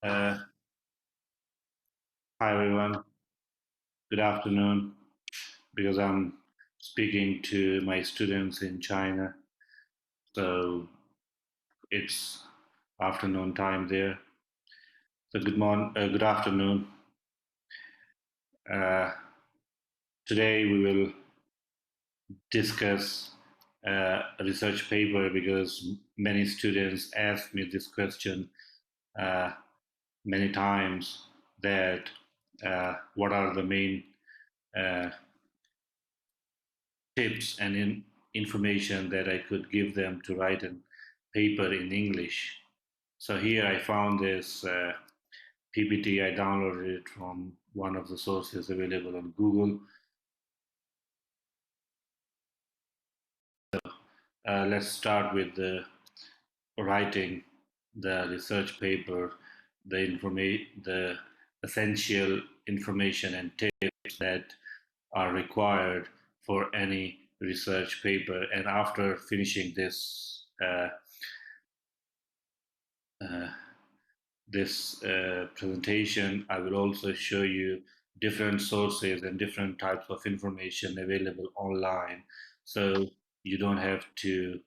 Uh, Hi everyone. Good afternoon. Because I'm speaking to my students in China, so it's afternoon time there. So good afternoon. Uh, Today we will discuss a research paper because many students asked me this question uh, many times that what are the main uh, tips and information that I could give them to write a paper in English. So here I found this PPT. I downloaded it from one of the sources available on Google. Let's start with the writing the research paper, the essential information and tips that are required for any research paper. And after finishing uh, this presentation, I will also show you different sources and different types of information available online. So you don't have to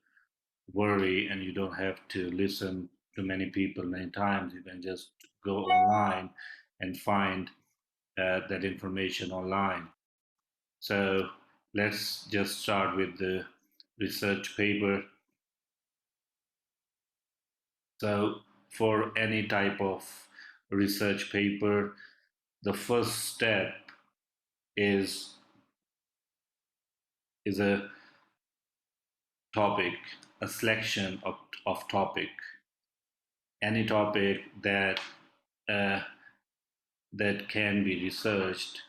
worry and you don't have to listen to many people many times. You can just go online and find that information online. So let's just start with the research paper. So for any type of research paper, the first step is is a topic, a selection of topic, any topic uh, that can be researched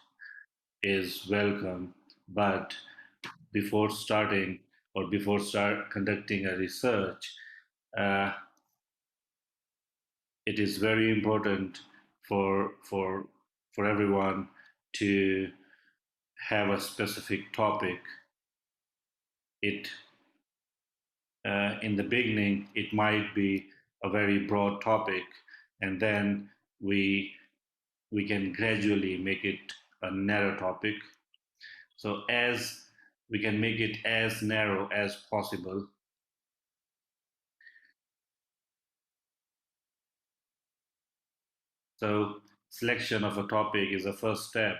is welcome. But before starting or before start conducting a research, uh, it is very important for everyone to have a specific topic. It In the beginning, it might be a very broad topic, and then we we can gradually make it a narrow topic. So as we can make it as narrow as possible. So selection of a topic is the first step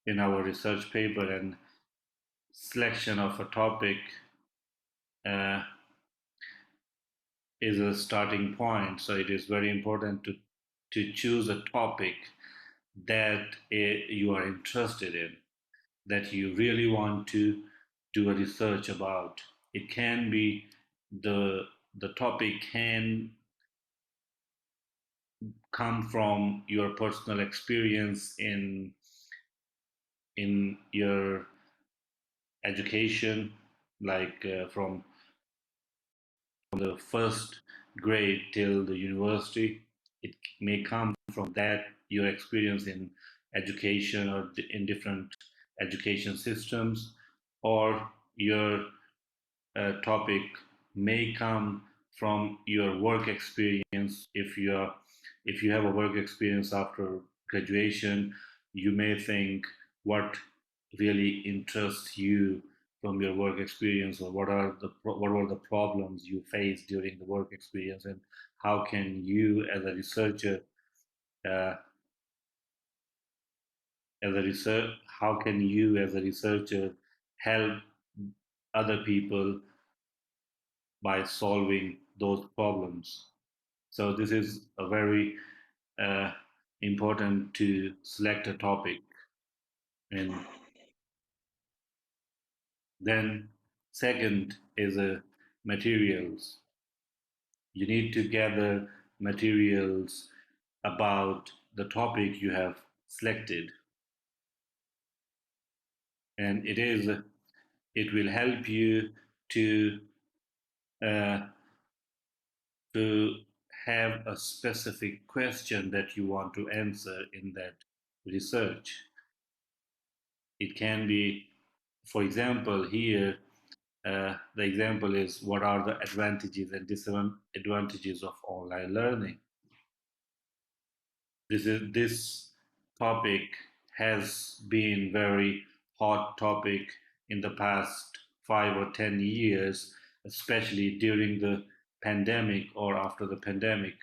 in our research paper, and selection of a topic uh, is a starting point. So it is very important to choose a topic that you are interested in, that you really want to do a research about. It can be the topic can come from your personal experience in your education, like from the first grade till the university. It may come from that your experience in education or in different education systems, or your topic may come from your work experience. If you have a work experience after graduation, you may think what really interests you from your work experience, or what were the problems you faced during the work experience, and how can you uh, how can you as a researcher help other people by solving those problems. So this is a very uh, important to select a topic. And then second is materials. You need to gather materials about the topic you have selected, and it will help you to uh, to have a specific question that you want to answer in that research. It can be, for example, here, the example is what are the advantages and disadvantages of online learning? this topic has been very hot topic in the past 5 or 10 years, especially during the pandemic or after the pandemic.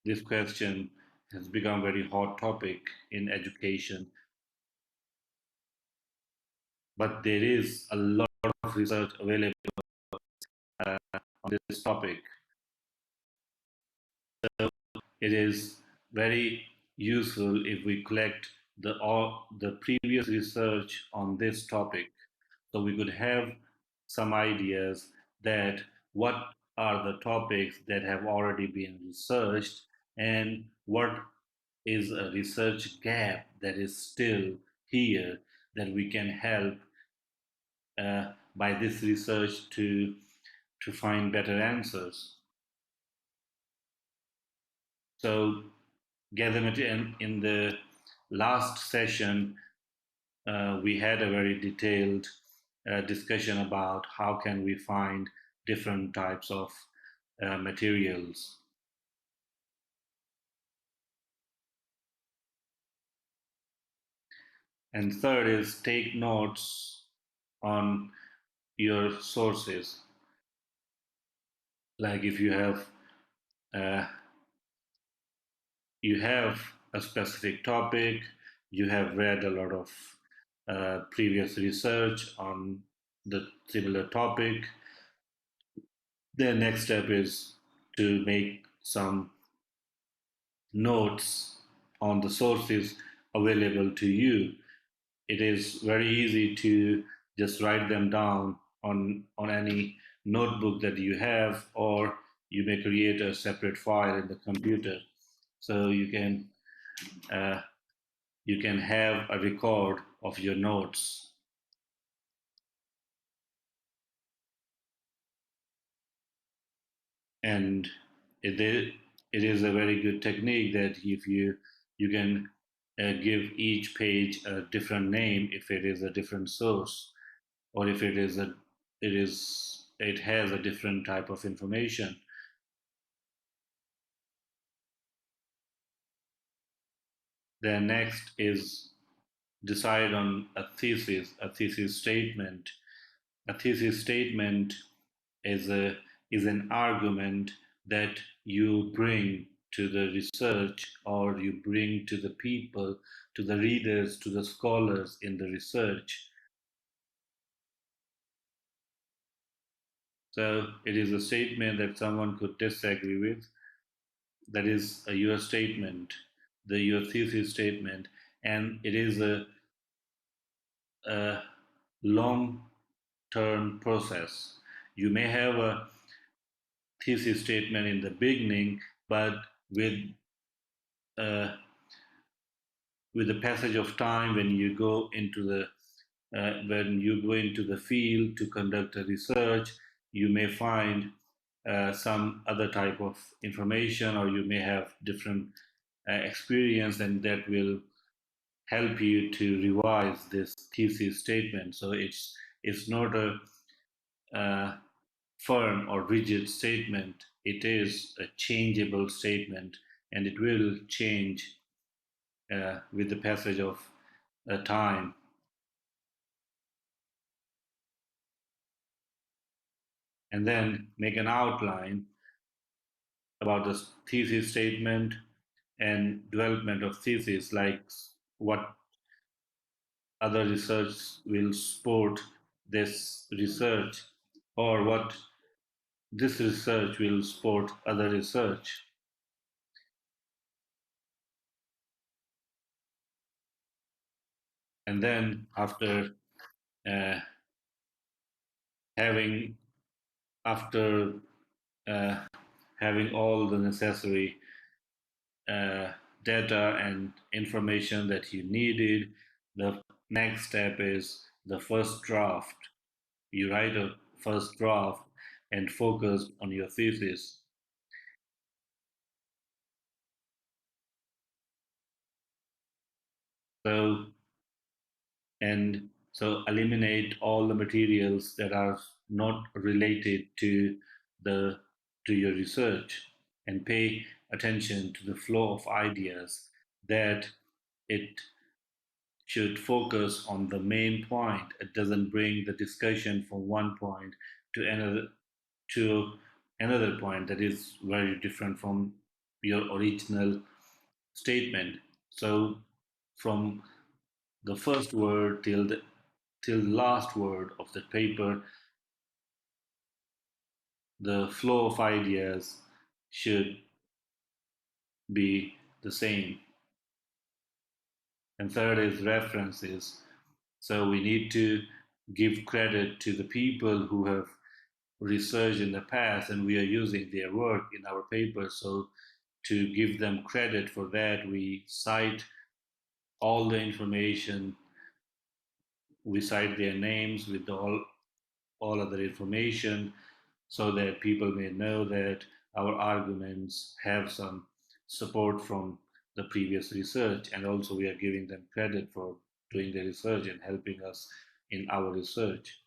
This question has become very hot topic in education, but there is a lot of research available on this topic. It is very useful if we collect all the previous research on this topic, so we could have some ideas that what are the topics that have already been researched and what is a research gap that is still here that we can help by this research to find better answers. So gather material in the last session, we had a very detailed discussion about how can we find different types of materials. And third is take notes on your sources. Like if uh, you have a specific topic, you have read a lot of previous research on the similar topic, the next step is to make some notes on the sources available to you. It is very easy to just write them down on any notebook that you have, or you may create a separate file in the computer, so uh, you can have a record of your notes. And it is a very good technique that if you can give each page a different name if it is a different source, or if it has a different type of information. Then next is decide on a thesis statement. A thesis statement is a is an argument that you bring to the research, or you bring to the people, to the readers, to the scholars in the research. So it is a statement that someone could disagree with. That is your statement, your thesis statement, and it is a long-term process. You may have a thesis statement in the beginning, but with uh, with the passage of time, when you go into the field to conduct a research, you may find some other type of information, or you may have different experience, and that will help you to revise this thesis statement. So it's not a firm or rigid statement. It is a changeable statement, and it will change with the passage of time. And then make an outline about the thesis statement and development of thesis, like what other research will support this research, or what this research will support other research. And then after uh, having after uh, having all the necessary uh, data and information that you needed, the next step is the first draft. You write a first draft and focus on your thesis. So eliminate all the materials that are not related to the to your research. and pay attention to the flow of ideas, that it should focus on the main point. It doesn't bring the discussion from one point to another point that is very different from your original statement. So from the first word till the last word of the paper, the flow of ideas should be the same. And third is references. So we need to give credit to the people who have researched in the past, and we are using their work in our paper. So to give them credit for that, we cite all the information, we cite their names with all other information, so that people may know that our arguments have some support from the previous research, and also we are giving them credit for doing the research and helping us in our research.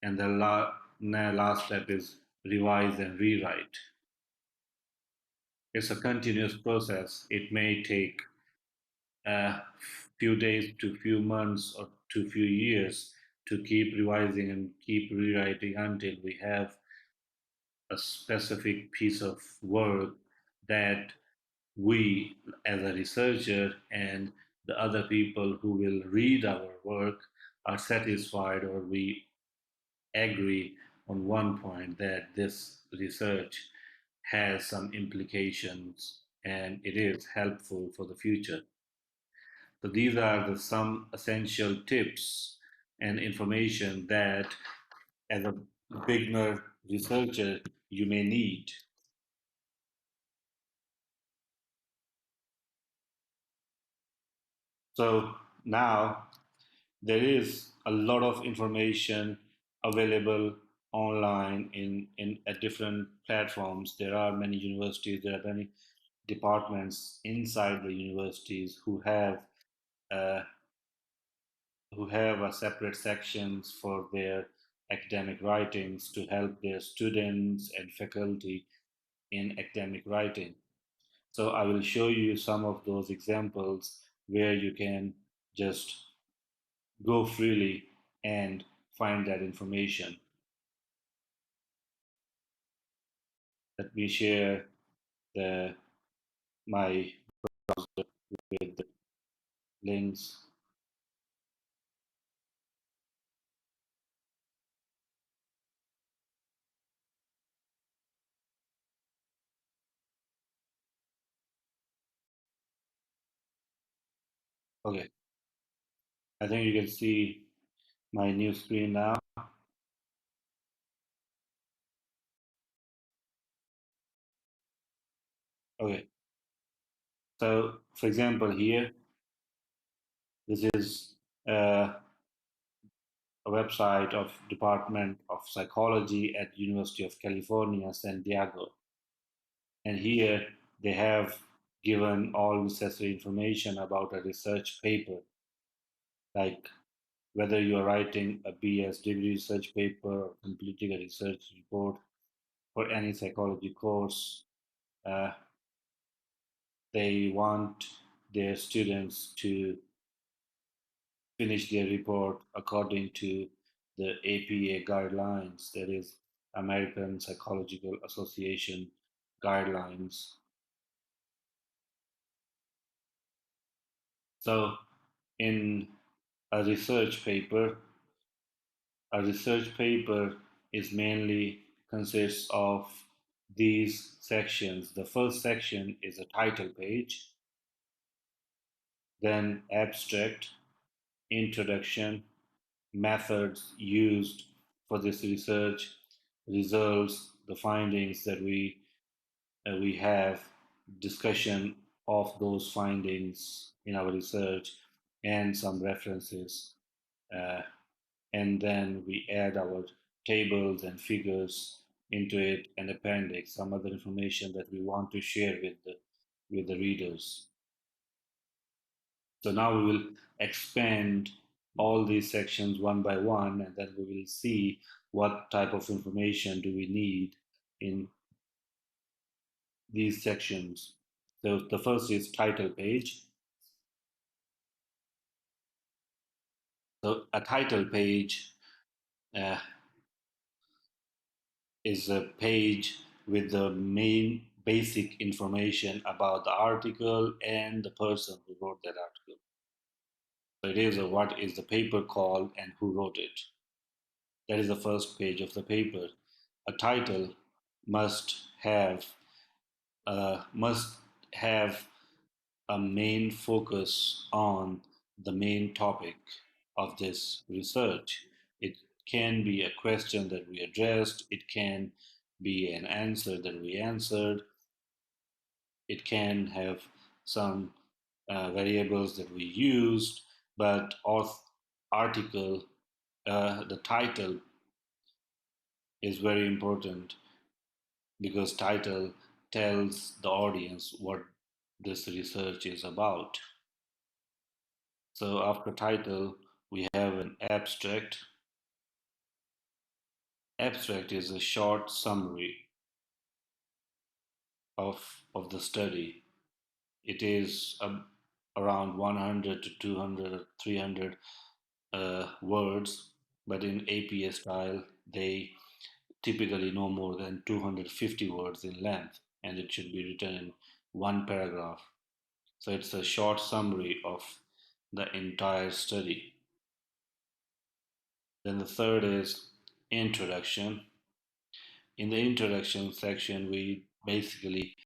And the last step is revise and rewrite. It's a continuous process. It may take a few days to few months or to few years to keep revising and keep rewriting until we have a specific piece of work that we, as a researcher, and the other people who will read our work are satisfied, or we agree on one point that this research has some implications and it is helpful for the future. So these are some essential tips and information that, as a beginner researcher, you may need. So now there is a lot of information available online in at different platforms. There are many universities, there are many departments inside the universities uh, who have a separate sections for their academic writings to help their students and faculty in academic writing. So I will show you some of those examples where you can just go freely and find that information. Let me share the my with the links. Okay, I think you can see my new screen now. Okay, so for example here, this is a website of Department of Psychology at University of California, San Diego. And here they have given all necessary information about a research paper, like whether you are writing a BS degree research paper or completing a research report for any psychology course. Uh, they want their students to finish their report according to the APA guidelines, that is, American Psychological Association guidelines. So, in a research paper, a research paper is mainly consists of these sections. The first section is a title page, then abstract, introduction, methods used for this research, results, the findings that we have, discussion of those findings in our research, and some references. Uh, and then we add our tables and figures into it, and appendix, some other information that we want to share with the readers. So now we will expand all these sections one by one, and then we will see what type of information do we need in these sections. So the first is title page. So a title page uh, is a page with the main basic information about the article and the person who wrote that article. So it is a what is the paper called and who wrote it. That is the first page of the paper. A title must have must have a main focus on the main topic of this research. It can be a question that we addressed, it can be an answer that we answered, it can have some variables that we used, but of article, the title is very important because title tells the audience what this research is about. So after title, we have an abstract. Abstract is a short summary of the study. It is around 100 to 200 or 300 words, but in APA style, they typically no more than 250 words in length, and it should be written in one paragraph. So it's a short summary of the entire study. Then the third is introduction. In the introduction section, we basically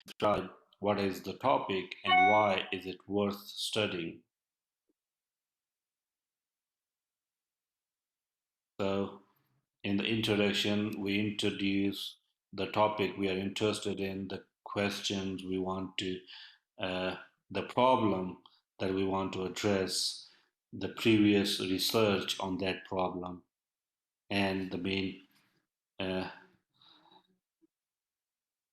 describe what is the topic and why is it worth studying. So in the introduction, we introduce the topic we are interested in, the questions we want to, the problem that we want to address, the previous research on that problem, and uh,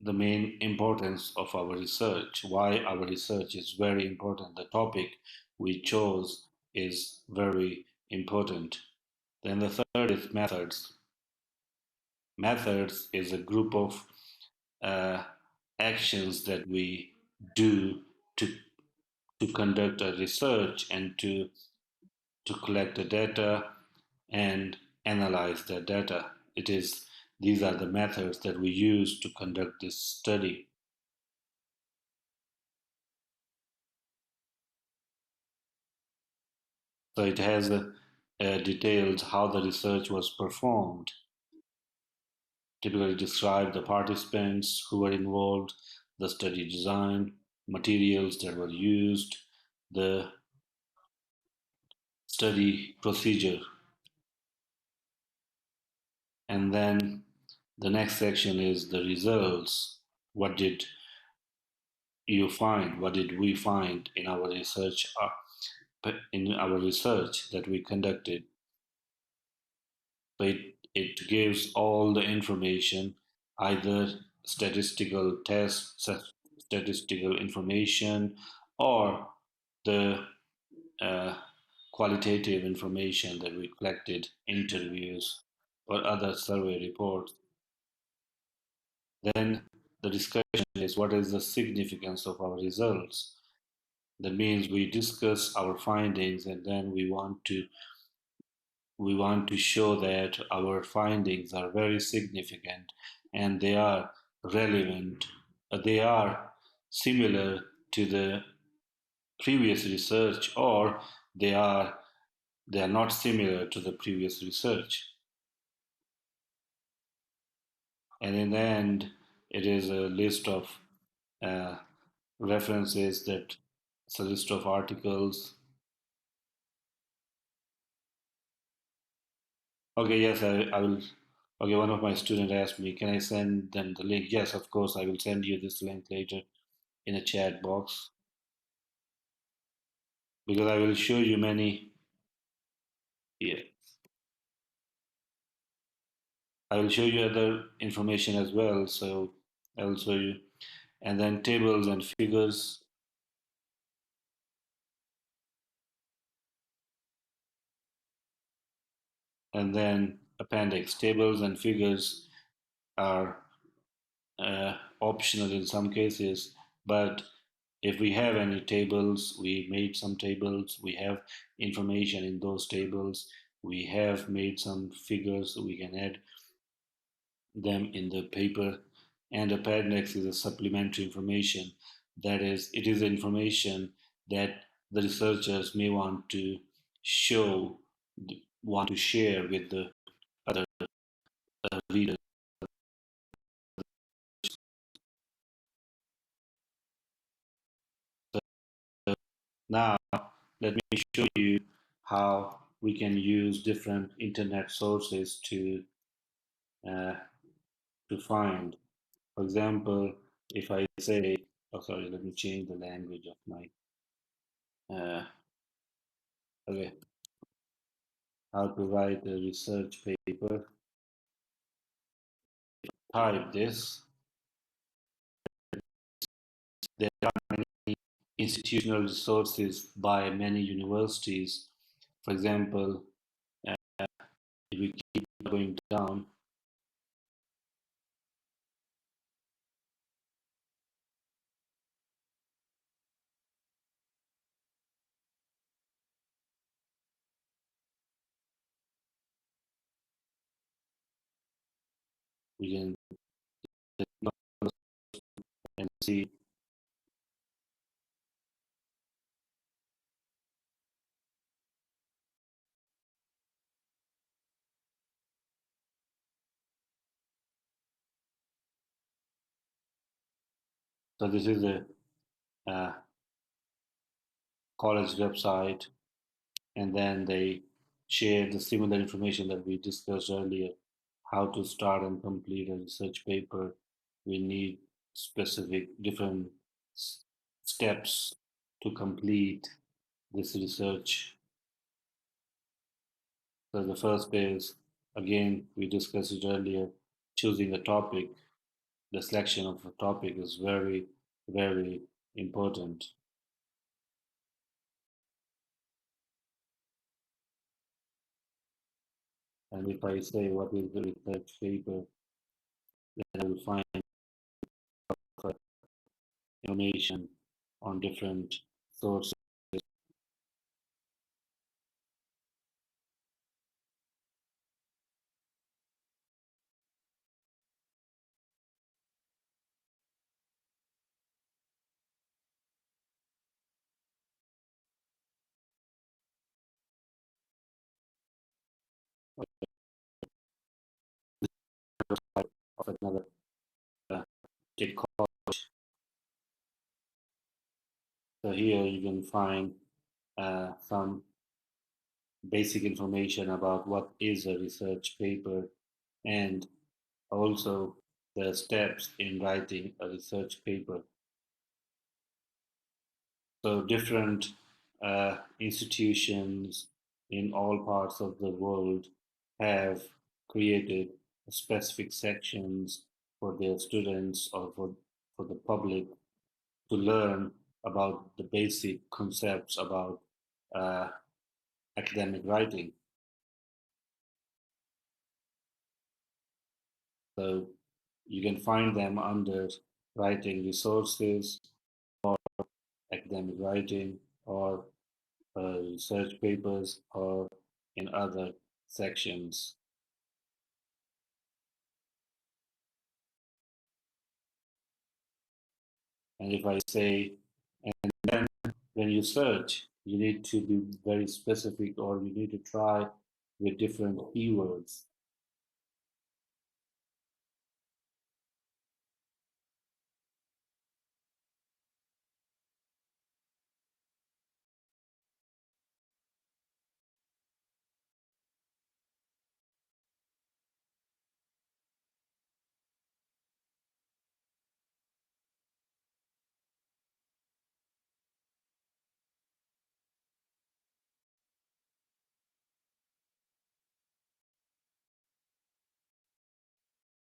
the main importance of our research, why our research is very important. The topic we chose is very important. Then the third is methods. Methods is a group of uh, actions that we do to, to conduct a research and to collect the data and analyze the data. These are the methods that we use to conduct this study. So it has details how the research was performed, typically describe the participants who were involved, the study design, materials that were used, the study procedure. And then the next section is the results. What did you find? What did we find in our research that we conducted? So it gives all the information, either statistical tests, statistical information, or the uh, qualitative information that we collected, interviews, or other survey reports. Then the discussion is what is the significance of our results. That means we discuss our findings and then we want to show that our findings are very significant and they are relevant. They are similar to the previous research, or they are they are not similar to the previous research. And in the end, it is a list of uh, references, that it's a list of articles. Okay, yes, I will. Okay, one of my students asked me, can I send them the link? Yes, of course, I will send you this link later in a chat box because I will show you many. Yeah, I will show you other information as well. So I will show you, and then tables and figures. And then appendix tables and figures are optional in some cases, but if we have any tables, we made some tables, we have information in those tables, we have made some figures, so we can add them in the paper. And appendix is a supplementary information. That is, it is information that the researchers may want to show, want to share with the other readers. Now, let me show you how we can use different internet sources uh, to find. For example, if I say, oh sorry, let me change the language of my, okay, how to write a research paper. Type this. There are many institutional resources by many universities. For example, uh, if we keep going down, we can and see. So this is a uh, college website, and then they share the similar information that we discussed earlier. How to start and complete a research paper. We need specific different steps to complete this research. So the first is, again, we discussed it earlier, choosing a topic. The selection of a topic is very, very important. And if I say what is the research paper, then I will find information on different sources. Of another uh, state college. So here you can find some basic information about what is a research paper and also the steps in writing a research paper. So different institutions in all parts of the world have created specific sections for their students or for the public to learn about the basic concepts about uh, academic writing. So you can find them under writing resources, academic writing, or research papers, or in other sections. And if I say, and then when you search, you need to be very specific, or you need to try with different keywords.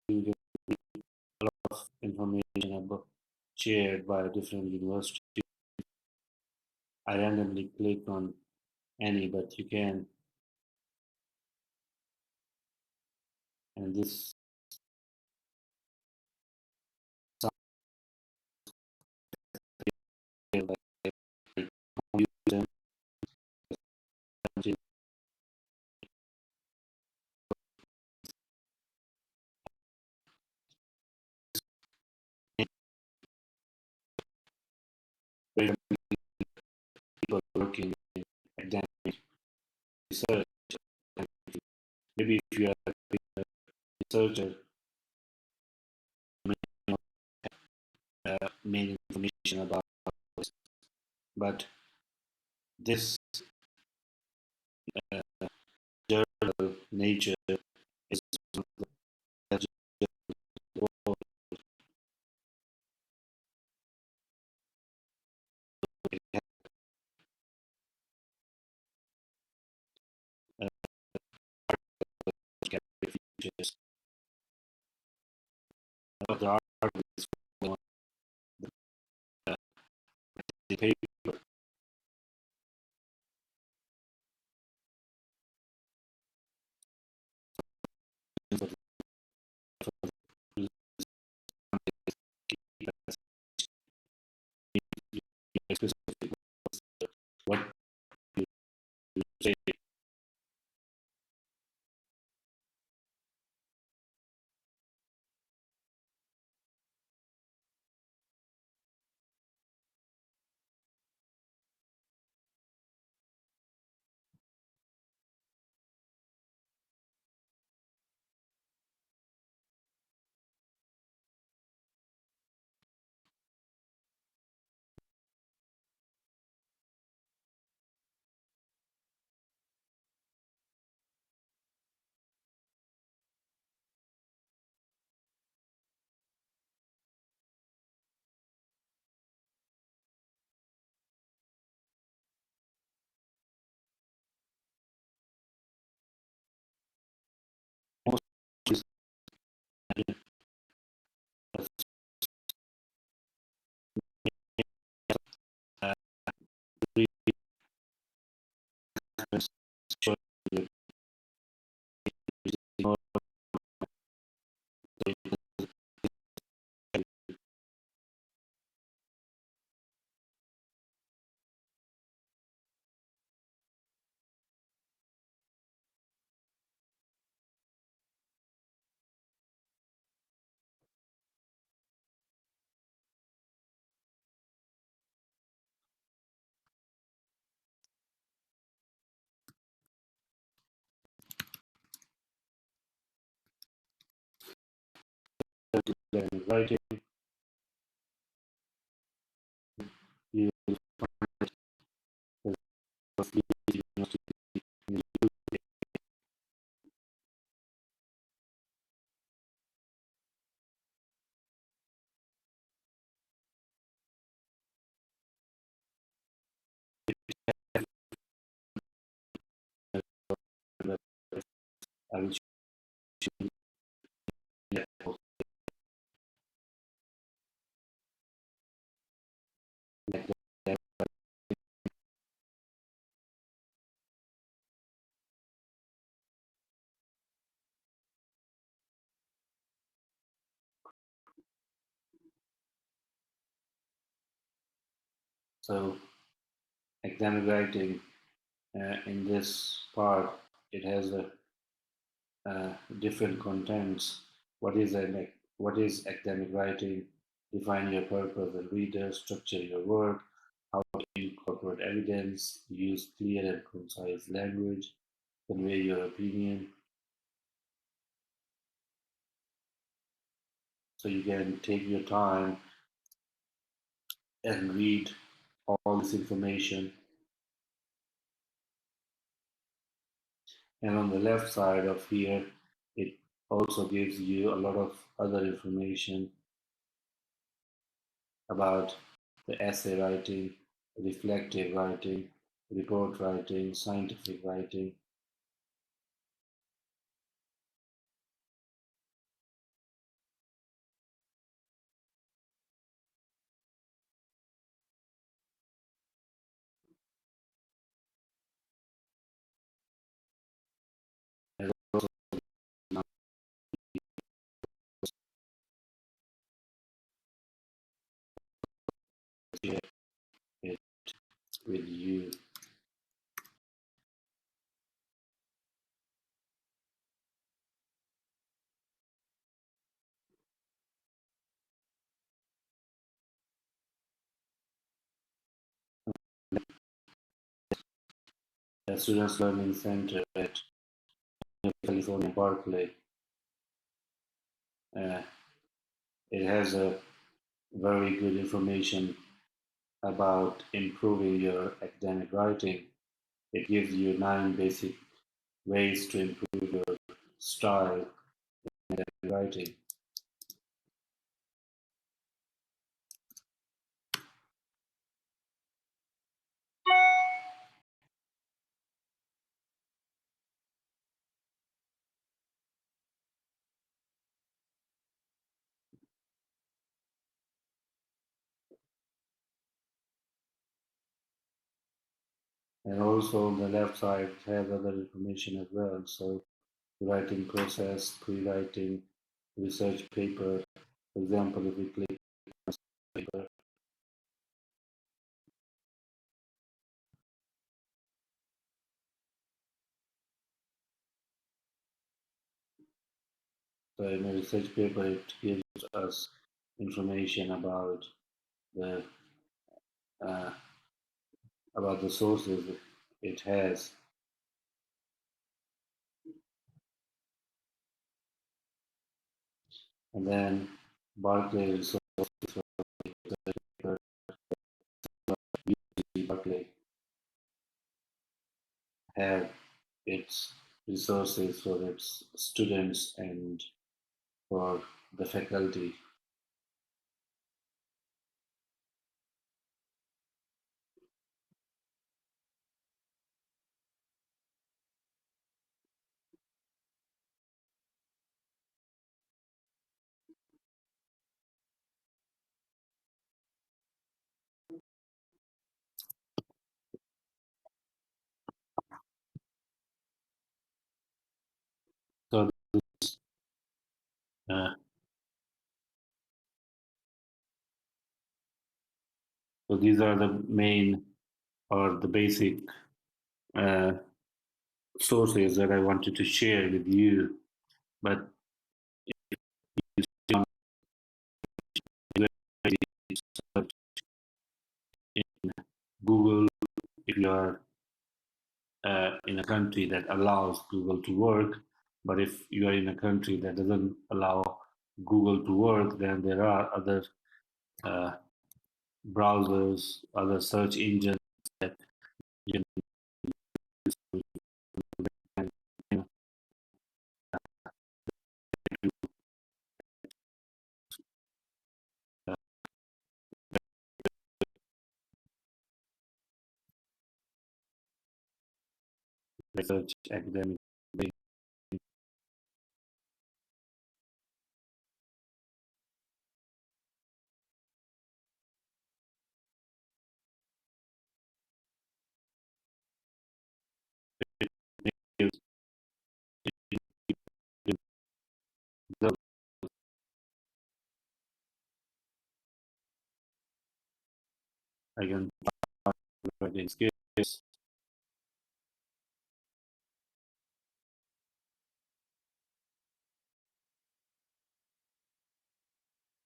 You get a lot of information about shared by different universities. I randomly click on any, but you can And this people working in academic research. Maybe if you are a researcher, you may not have main information about this, but this journal, Nature, is one of the best journals in the world. Academic features. The article is on the paper. What you say. Most is uh, writing. You I will like that. So academic writing in this part, it has a different contents. What is academic writing? Define your purpose and reader, structure your work, how to incorporate evidence, use clear and concise language, convey your opinion. So you can take your time and read all this information. And on the left side of here, it also gives you a lot of other information about the essay writing, reflective writing, report writing, scientific writing. And also share it with you. The Students Learning Center at California, Berkeley. Uh, it has a very good information about improving your academic writing. It gives you 9 basic ways to improve your style in writing. And also on the left side it has other information as well. So writing process, pre-writing, research paper. For example, if we click on paper, so in a research paper, it gives us information the uh, about the sources it has, and then Barclay resources for paper, Barclay have its resources for its students and for the faculty. So, uh, so these are the main or the basic uh, sources that I wanted to share with you. But in Google, if you are in a country that allows Google to work, but if you are in a country that doesn't allow Google to work, then there are other uh, browsers, other search engines that you can research academic. I can writing skills.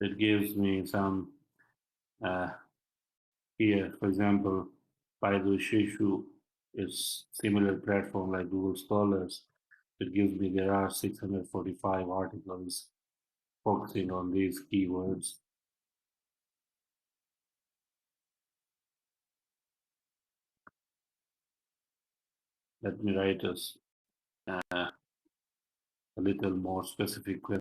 It gives me some uh, here, for example, Baidu Shishu is similar platform like Google Scholars. It gives me there are 645 articles focusing on these keywords. Let me write us a little more specific question.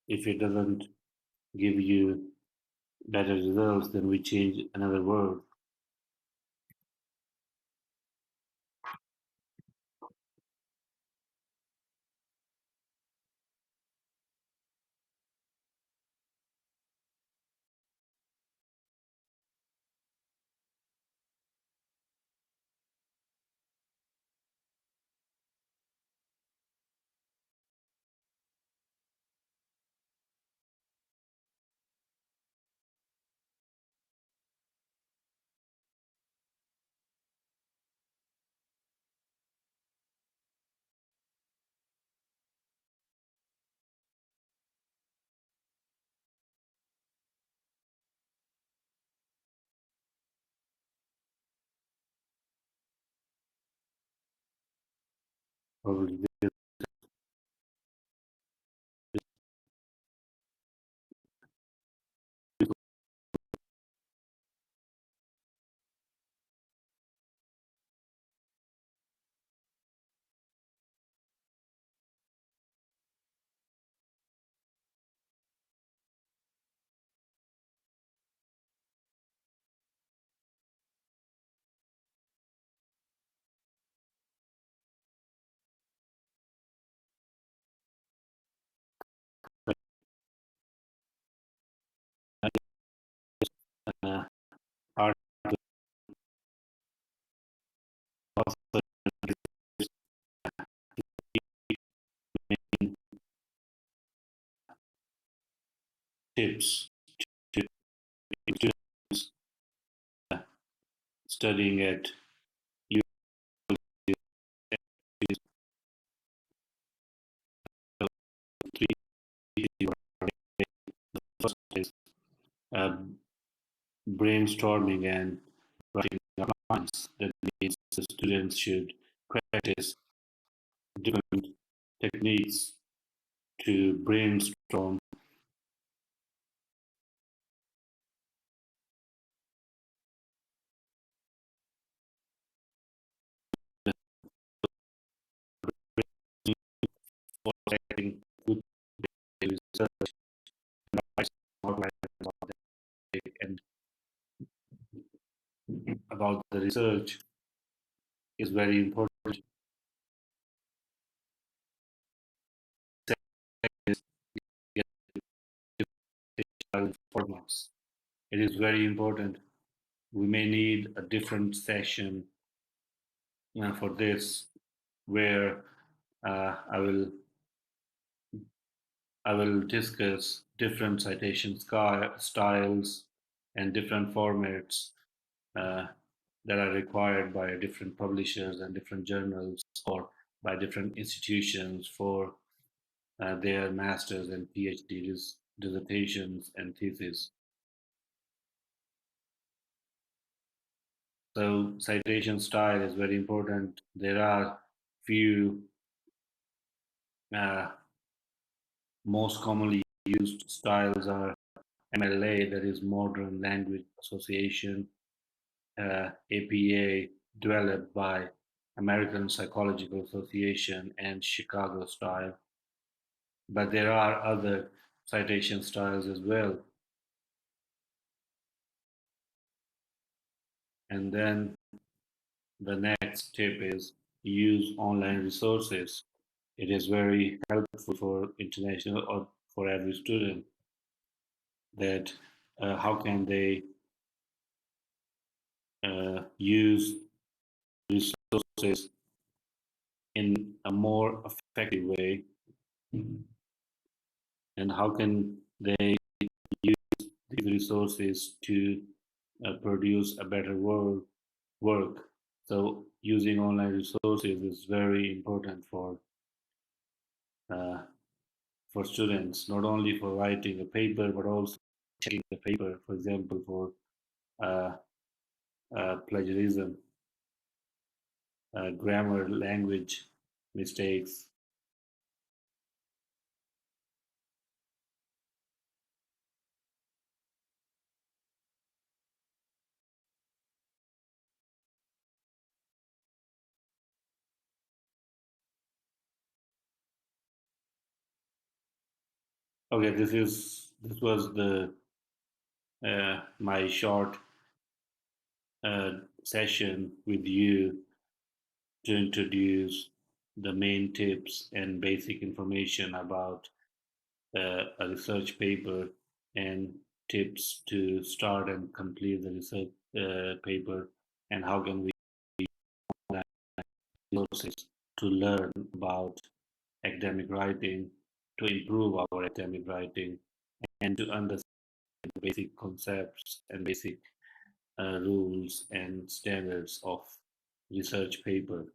If it doesn't give you better results, then we change another word. Probably uh, art also tips to students studying at university. First is uh, brainstorming and writing outlines. That means the students should practice different techniques to brainstorm for writing good research and about the research is very important. Is formats. It is very important. We may need a different session for this, where I will discuss different citation styles and different formats uh, that are required by different publishers and different journals or by different institutions for their masters and PhD dissertations and theses. So citation style is very important. There are few uh, most commonly used styles are MLA, that is Modern Language Association, APA, developed by American Psychological Association, and Chicago style. But there are other citation styles as well. And then the next tip is use online resources. It is very helpful for international or for every student that how can they use resources in a more effective way, and how can they use these resources to produce a better work. So using online resources is very important uh, for students, not only for writing a paper, but also checking the paper, for example, for uh, plagiarism, grammar, language mistakes. Okay, this was the my short session with you to introduce the main tips and basic information about a research paper and tips to start and complete the research paper, and how can we resources to learn about academic writing, to improve our academic writing, and to understand basic concepts and basic rules and standards of research paper.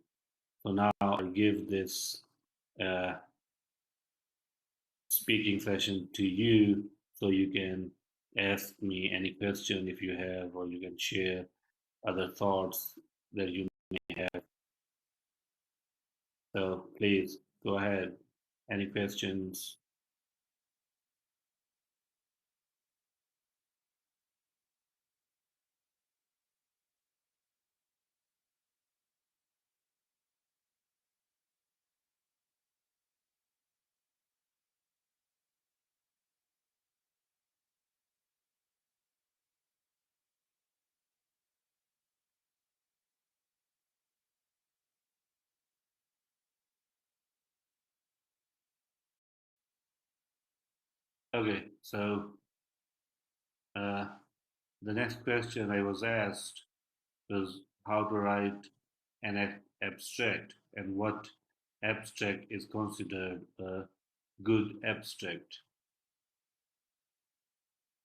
So now I'll give this uh, speaking session to you so you can ask me any question if you have, or you can share other thoughts that you may have. So please go ahead. Any questions? Okay, so uh, the next question I was asked was how to write an abstract and what abstract is considered a good abstract.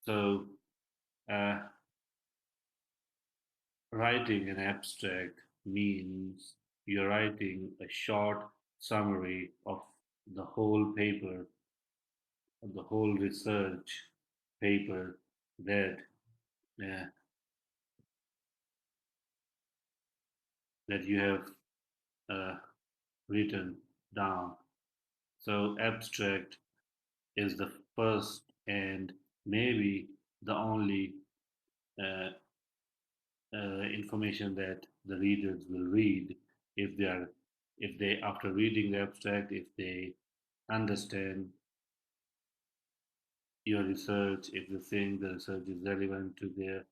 So, uh, writing an abstract means you're writing a short summary of the whole paper, of the whole research paper that uh, that you have uh, written down. So abstract is the first and maybe the only uh, information that the readers will read if they are if they after reading the abstract, if they understand your research, if they think the research is relevant to their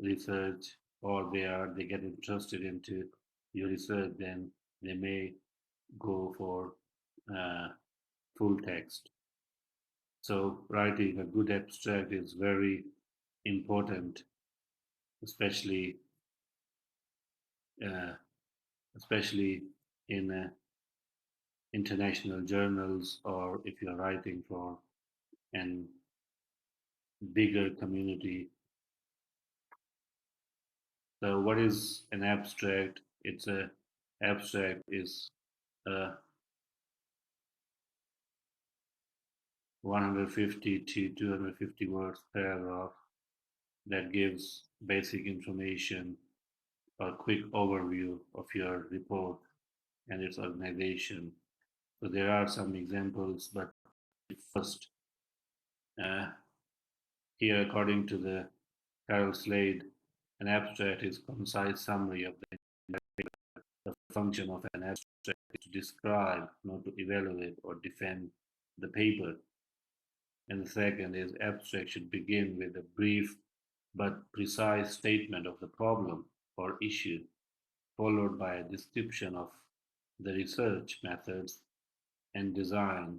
research, or they get interested into your research, then they may go for uh, full text. So writing a good abstract is very important, especially uh, especially in international journals, or if you're writing for an bigger community. So what is an abstract? It's a abstract is a 150 to 250 words paragraph that gives basic information or quick overview of your report and its organization. So there are some examples, but first, uh, here according to the Carol Slade, an abstract is a concise summary of the function of an abstract is to describe, not to evaluate or defend the paper. And the second is abstract should begin with a brief but precise statement of the problem or issue, followed by a description of the research methods and design,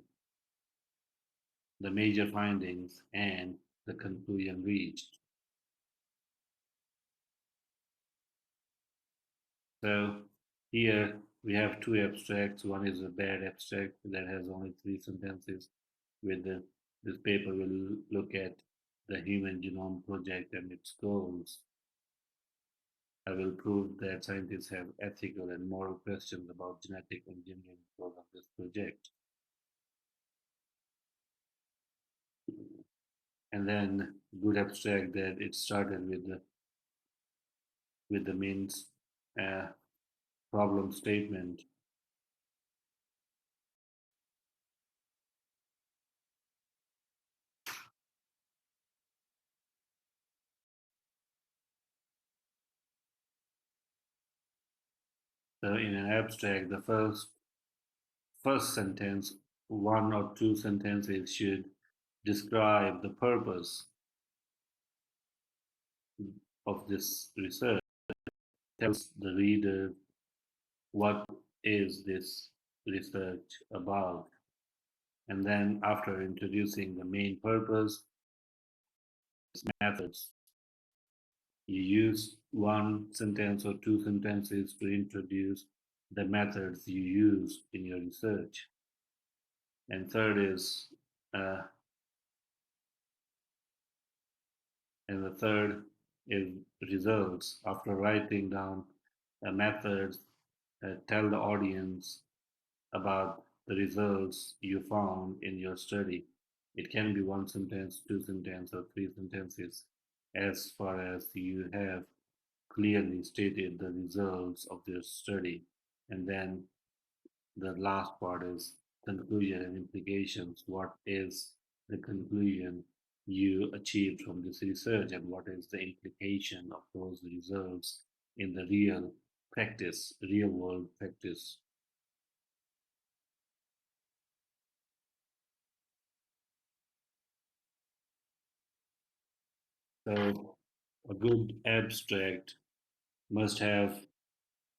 the major findings, and the conclusion reached. So here we have two abstracts. One is a bad abstract that has only three sentences. With this paper will look at the Human Genome Project and its goals. I will prove that scientists have ethical and moral questions about genetic engineering because of this project. And then good abstract that it started with the main uh, problem statement. So in an abstract, the first sentence, one or two sentences should describe the purpose of this research tells the reader what is this research about. And then, after introducing the main purpose, methods, you use one sentence or two sentences to introduce the methods you use in your research. And third is, uh, and the third is results. After writing down the methods, tell the audience about the results you found in your study. It can be one sentence, two sentences, or three sentences, as far as you have clearly stated the results of your study. And then the last part is conclusion and implications. What is the conclusion you achieved from this research, and what is the implication of those results in the real world practice? So, a good abstract must have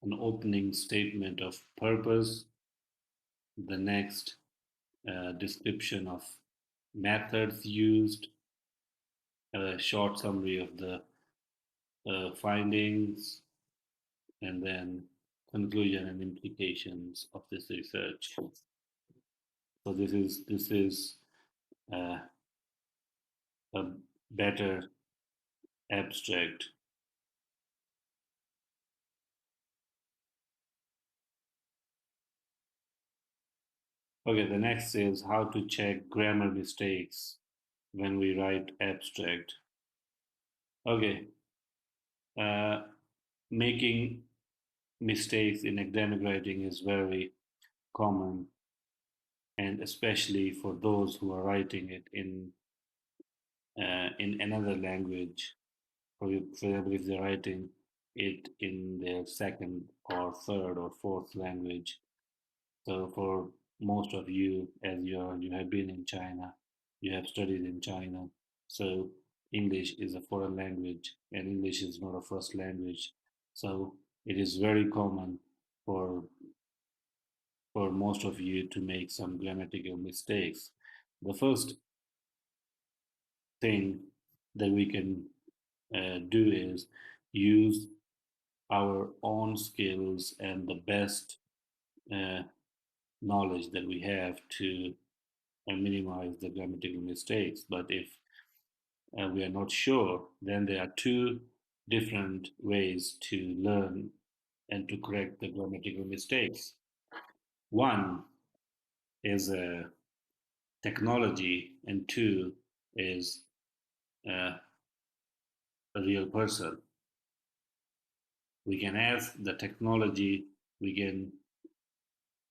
an opening statement of purpose, the next description of methods used, a short summary of the findings, and then conclusion and implications of this research. So this is uh, a better abstract. Okay, the next is how to check grammar mistakes when we write abstract. Okay, uh, making mistakes in academic writing is very common, and especially for those who are writing it in another language. For example, if they're writing it in their second or third or fourth language. So for most of you, as you have been in China, you have studied in China. So English is a foreign language, and English is not a first language. So it is very common for for most of you to make some grammatical mistakes. The first thing that we can do is use our own skills and the best uh, knowledge that we have to minimize the grammatical mistakes. But if we are not sure, then there are two different ways to learn and to correct the grammatical mistakes. One is technology, and two is uh, a real person. We can ask the technology, we can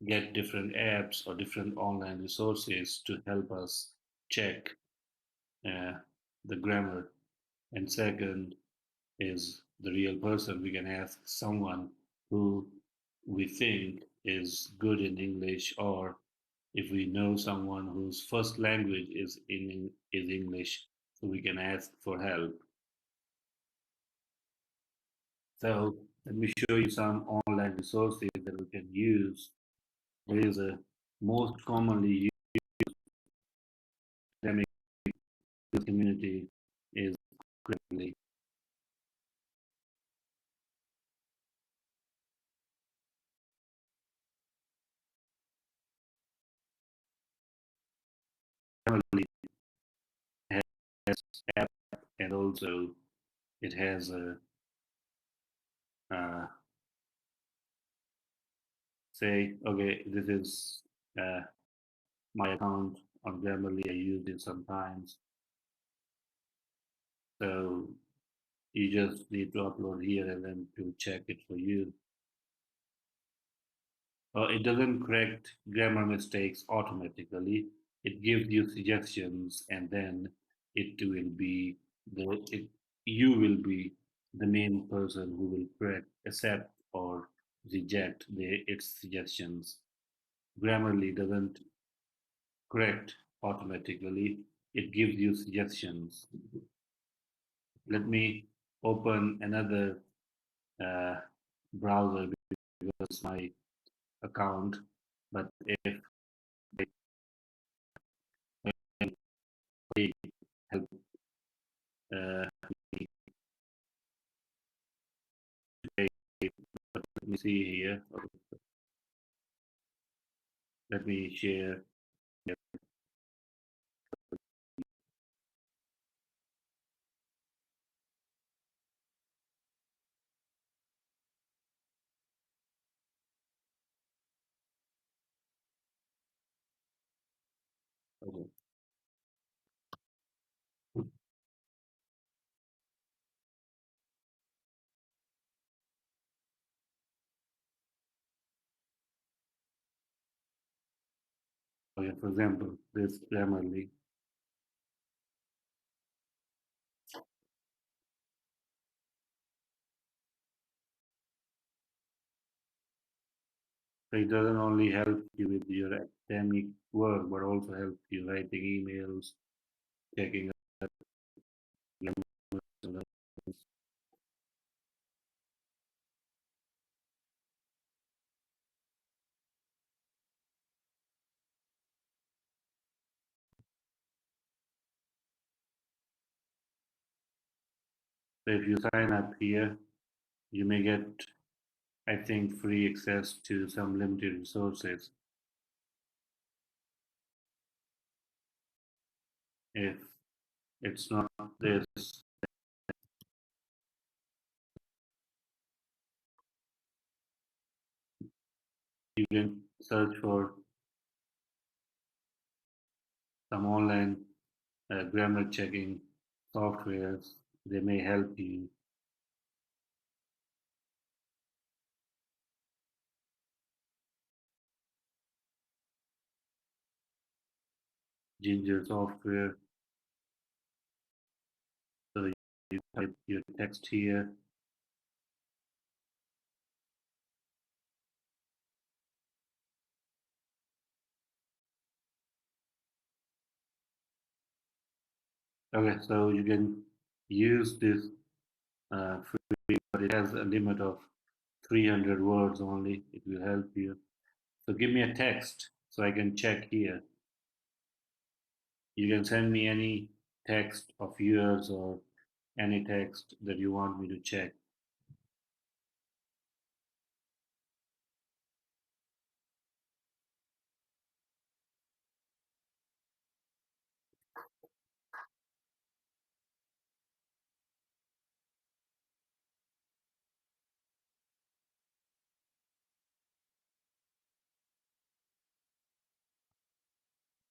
get different apps or different online resources to help us check uh, the grammar. And second is the real person. We can ask someone who we think is good in English, or if we know someone whose first language is English, so we can ask for help. So let me show you some online resources that we can use. There is a most commonly used academic community is Grammarly. Grammarly has app, and also it has a say, okay, this is uh, my account on Grammarly. I use it sometimes. So you just need to upload here and then to check it for you. It doesn't correct grammar mistakes automatically. It gives you suggestions, and then it will be you will be the main person who will correct, accept, or reject its suggestions. Grammarly doesn't correct automatically. It gives you suggestions. Let me open another uh, browser because my account. But if they help uh, me, let me see here. Let me share. Okay. Okay, for example, this Grammarly. So it doesn't only help you with your academic work, but also help you writing emails, checking grammar. So if you sign up here, you may get, I think, free access to some limited resources. If it's not this, you can search for some online grammar checking softwares. They may help you. Ginger software. So you type your text here. Okay, so you can use this free, but it has a limit of 300 words only. It will help you. So give me a text so I can check here. You can send me any text of yours or any text that you want me to check.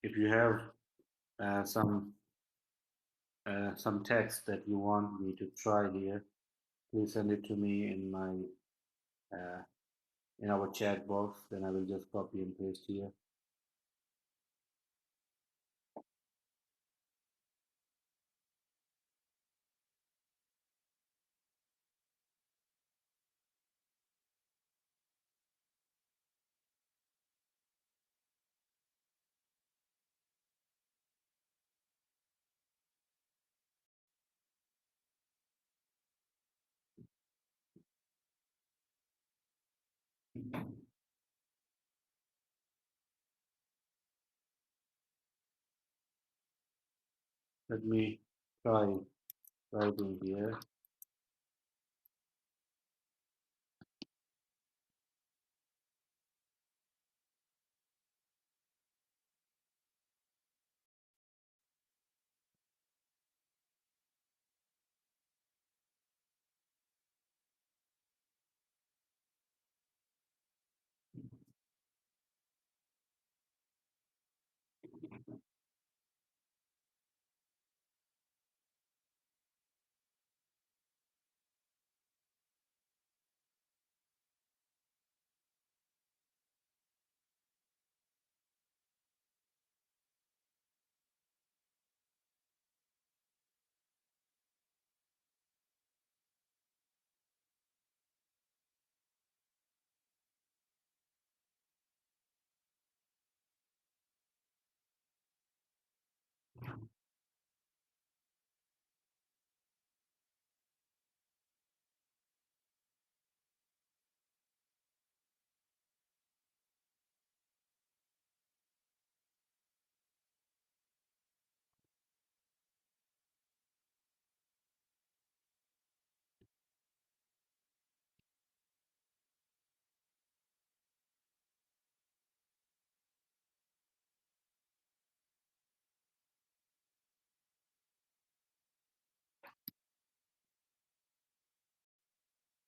If you have uh, some some text that you want me to try here, please send it to me in my uh, in our chat box. Then I will just copy and paste here. Let me try writing here.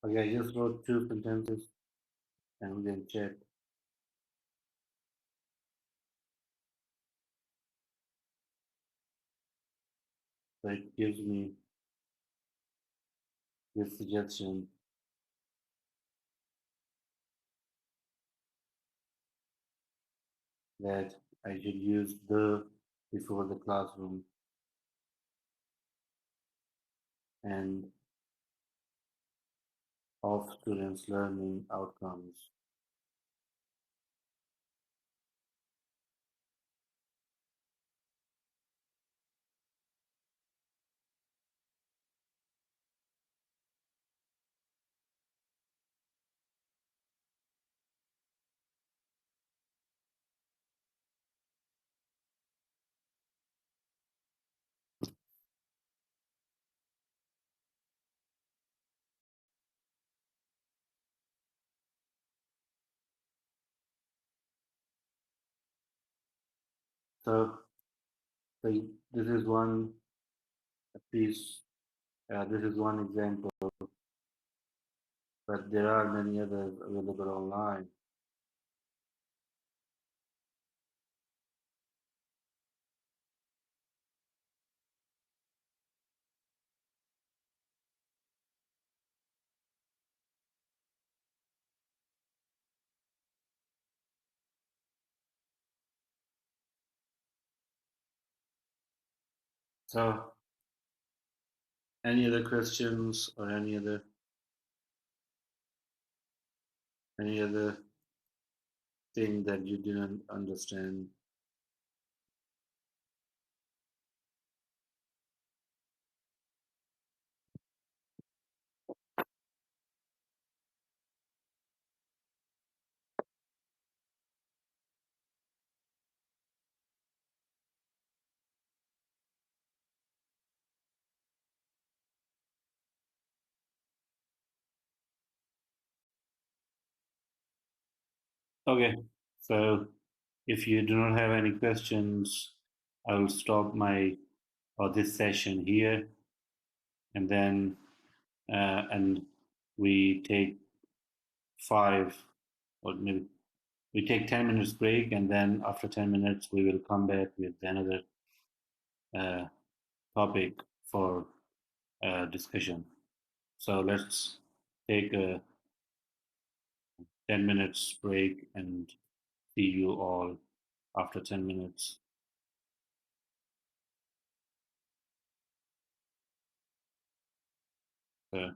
Okay, I just wrote two sentences and then check. So it gives me this suggestion that I should use the before the classroom and of students' learning outcomes. So, so this is one piece, this is one example, but there are many others available online. So, any other questions or any other thing that you didn't understand? Okay, so if you do not have any questions, I will stop my or this session here, and then and we take 5 or maybe we take 10 minutes break, and then after 10 minutes we will come back with another uh, topic for discussion. So let's take a 10 minutes break and see you all after 10 minutes. So